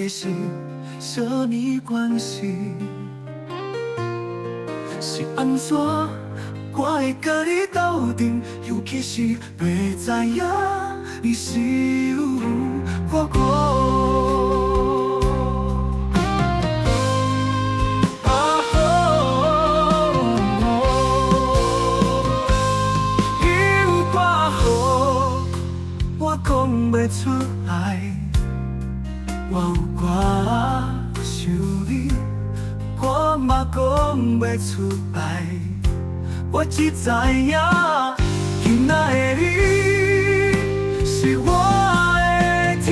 心，什么关系？是安怎？我会甲你斗阵，尤其是袂知影你是有我。有我好，我讲袂出来，我有我想你，我嘛讲袂出来。我只知影，今仔的你是我的天。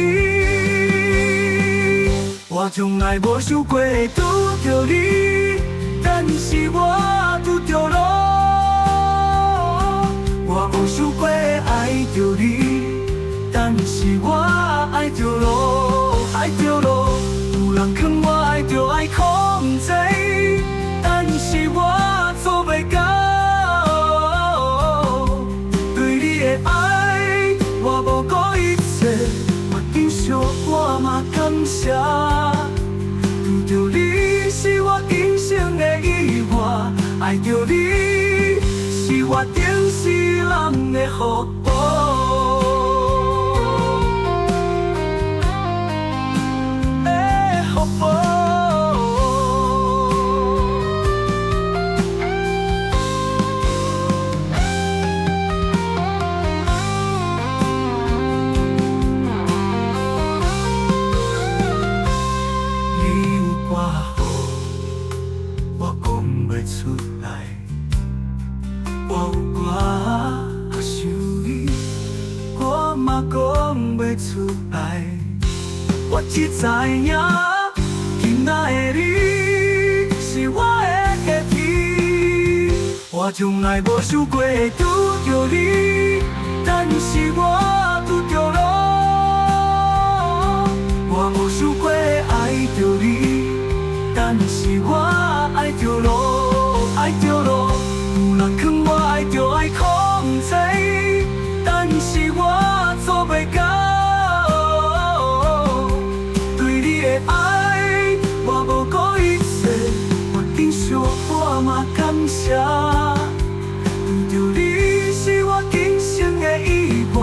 我从来无想过会拄着你，但是我拄着咯。我无想过会爱着你，但是我爱着咯，爱着咯。有人劝我爱着爱控制，但是我做袂到。我嘛感谢，拄着你是我人生的意外，爱着你是我前世人的福报。出来，我有我想你，我嘛讲袂出来。我只知影，今仔的你是我的天。我从来无想过会拄着你，但是我拄着咯。我无想过会爱着你，但是我爱着咯。爱着咯，有人劝我爱着爱控制，但是我做袂到。对你的爱，我无顾一切，我珍惜我嘛感谢。拄着你是我人生的意外，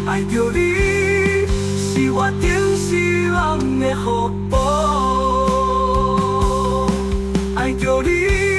爱着你是我前世人的福报，爱着你。